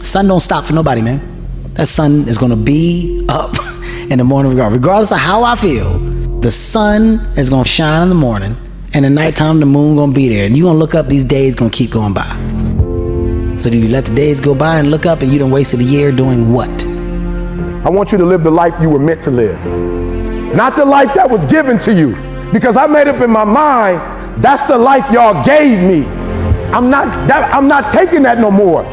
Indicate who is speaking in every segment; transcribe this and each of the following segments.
Speaker 1: Sun don't stop for nobody, man. That sun is gonna be up in the morning regardless of how I feel. The sun is gonna shine in the morning, and at nighttime the moon gonna be there, and you gonna look up, these days gonna keep going by. So do you let the days go by and look up and you done wasted a year doing what?
Speaker 2: I want you to live the life you were meant to live. Not the life that was given to you. Because I made up in my mind, that's the life y'all gave me. I'm not taking that no more.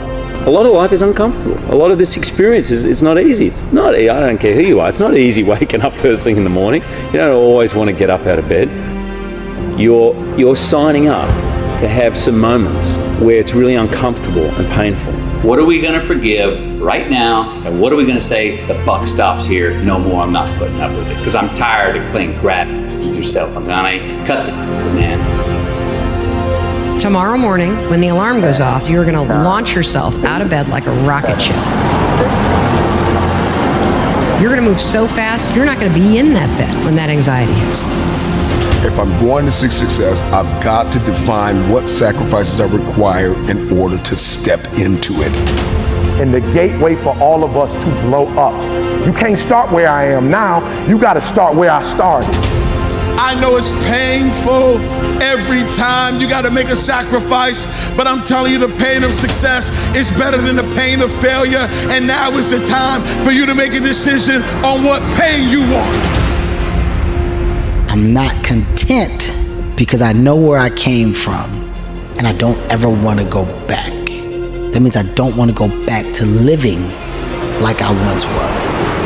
Speaker 3: A lot of life is uncomfortable. A lot of this experience it's not easy. It's not, I don't care who you are, it's not easy waking up first thing in the morning. You don't always want to get up out of bed. You're signing up to have some moments where it's really uncomfortable and painful.
Speaker 4: What are we going to forgive right now, and what are we going to say, the buck stops here, no more, I'm not putting up with it, because I'm tired of playing grab with yourself. I'm going to cut the man.
Speaker 5: Tomorrow morning, when the alarm goes off, you're going to launch yourself out of bed like a rocket ship. You're going to move so fast, you're not going to be in that bed when that anxiety hits.
Speaker 6: If I'm going to seek success, I've got to define what sacrifices are required in order to step into it.
Speaker 2: And the gateway for all of us to blow up. You can't start where I am now, you got to start where I started.
Speaker 7: I know it's painful every time you got to make a sacrifice, but I'm telling you, the pain of success is better than the pain of failure. And now is the time for you to make a decision on what pain you want.
Speaker 1: I'm not content because I know where I came from, and I don't ever want to go back. That means I don't want to go back to living like I once was.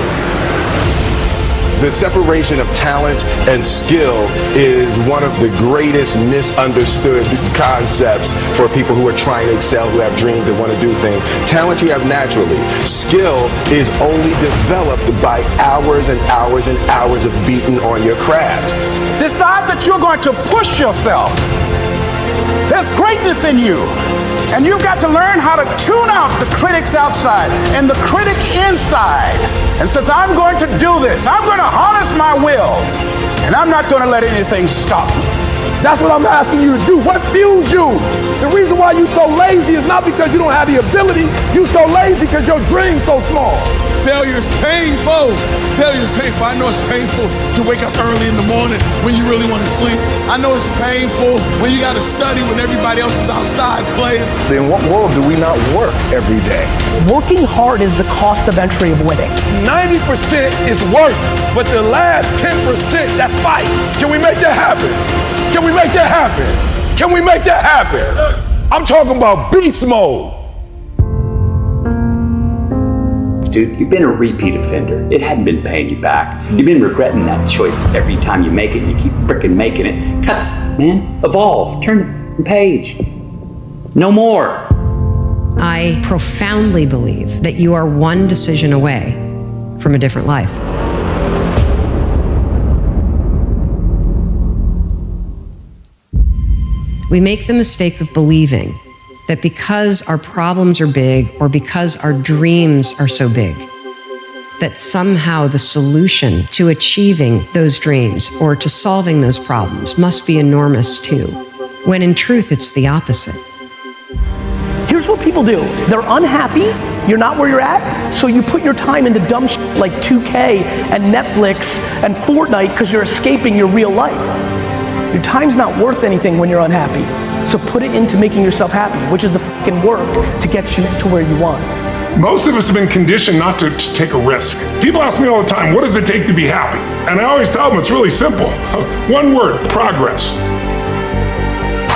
Speaker 8: The separation of talent and skill is one of the greatest misunderstood concepts for people who are trying to excel, who have dreams, that want to do things. Talent you have naturally. Skill is only developed by hours and hours and hours of beating on your craft.
Speaker 9: Decide that you're going to push yourself. There's greatness in you. And you've got to learn how to tune out the critics outside and the critic inside. And since I'm going to do this, I'm going to harness my will, and I'm not going to let anything stop me.
Speaker 2: That's what I'm asking you to do. What fuels you? The reason why you're so lazy is not because you don't have the ability. You're so lazy because your dream's so small.
Speaker 7: Failure is painful. Failure is painful. I know it's painful to wake up early in the morning when you really want to sleep. I know it's painful when you got to study when everybody else is outside playing.
Speaker 2: In what world do we not work every day?
Speaker 10: Working hard is the cost of entry of winning.
Speaker 2: 90% is work, but the last 10%, that's fight. Can we make that happen? Can we make that happen? Can we make that happen? I'm talking about beast mode.
Speaker 4: Dude, you've been a repeat offender. It hadn't been paying you back. You've been regretting that choice every time you make it, and you keep frickin' making it. Cut, man. Evolve. Turn the page. No more.
Speaker 5: I profoundly believe that you are one decision away from a different life. We make the mistake of believing that because our problems are big or because our dreams are so big, that somehow the solution to achieving those dreams or to solving those problems must be enormous too, when in truth it's the opposite.
Speaker 10: Here's what people do. They're unhappy, you're not where you're at, so you put your time into dumb shit like 2K and Netflix and Fortnite because you're escaping your real life. Your time's not worth anything when you're unhappy. So put it into making yourself happy, which is the fucking work to get you to where you want.
Speaker 11: Most of us have been conditioned not to take a risk. People ask me all the time, what does it take to be happy? And I always tell them it's really simple. One word, progress.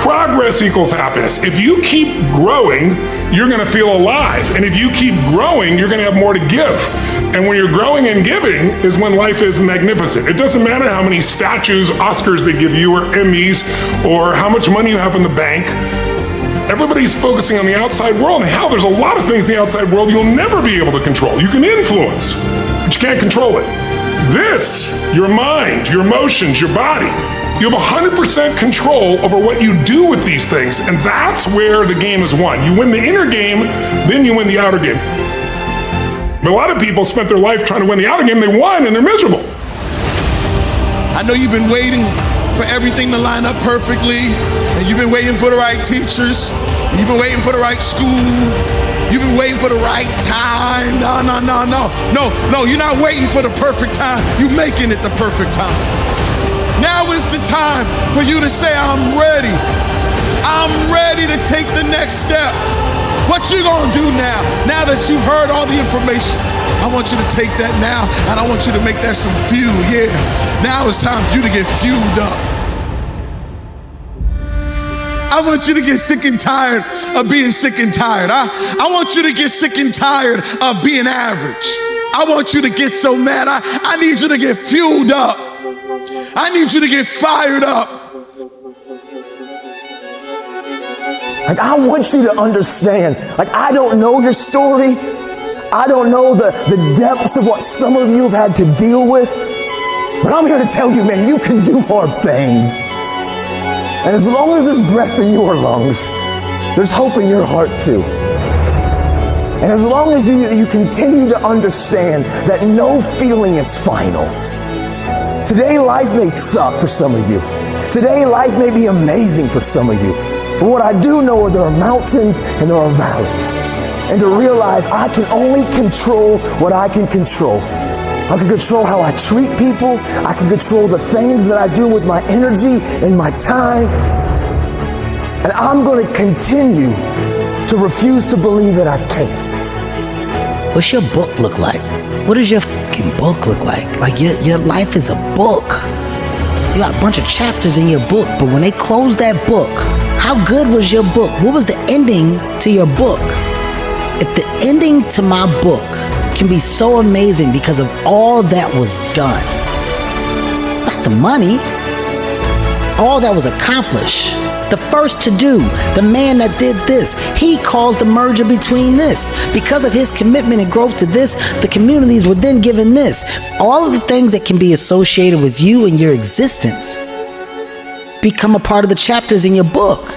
Speaker 11: Progress equals happiness. If you keep growing, you're gonna feel alive. And if you keep growing, you're gonna have more to give. And when you're growing and giving is when life is magnificent. It doesn't matter how many statues, Oscars they give you, or Emmys, or how much money you have in the bank. Everybody's focusing on the outside world, and there's a lot of things in the outside world you'll never be able to control. You can influence, but you can't control it. This, your mind, your emotions, your body, you have 100% control over what you do with these things, and that's where the game is won. You win the inner game, then you win the outer game. But a lot of people spent their life trying to win the outer game, they won, and they're miserable.
Speaker 7: I know you've been waiting for everything to line up perfectly, and you've been waiting for the right teachers, you've been waiting for the right school, you've been waiting for the right time. No. You're not waiting for the perfect time. You're making it the perfect time. Now is the time for you to say, I'm ready. I'm ready to take the next step. What you gonna do now that you've heard all the information? I want you to take that now, and I want you to make that some fuel, yeah. Now it's time for you to get fueled up. I want you to get sick and tired of being sick and tired. I want you to get sick and tired of being average. I want you to get so mad. I need you to get fueled up. I need you to get fired up.
Speaker 12: Like, I want you to understand, like, I don't know your story. I don't know the depths of what some of you have had to deal with. But I'm here to tell you, man, you can do hard things. And as long as there's breath in your lungs, there's hope in your heart too. And as long as you continue to understand that no feeling is final. Today, life may suck for some of you. Today, life may be amazing for some of you. But what I do know is there are mountains and there are valleys. And to realize I can only control what I can control. I can control how I treat people. I can control the things that I do with my energy and my time. And I'm going to continue to refuse to believe that I can't.
Speaker 1: What's your book look like? What does your fucking book look like? Like your life is a book. You got a bunch of chapters in your book, but when they close that book, how good was your book? What was the ending to your book? If the ending to my book can be so amazing because of all that was done, not the money, all that was accomplished, the first to do, the man that did this, he caused the merger between this. Because of his commitment and growth to this, the communities were then given this. All of the things that can be associated with you and your existence become a part of the chapters in your book.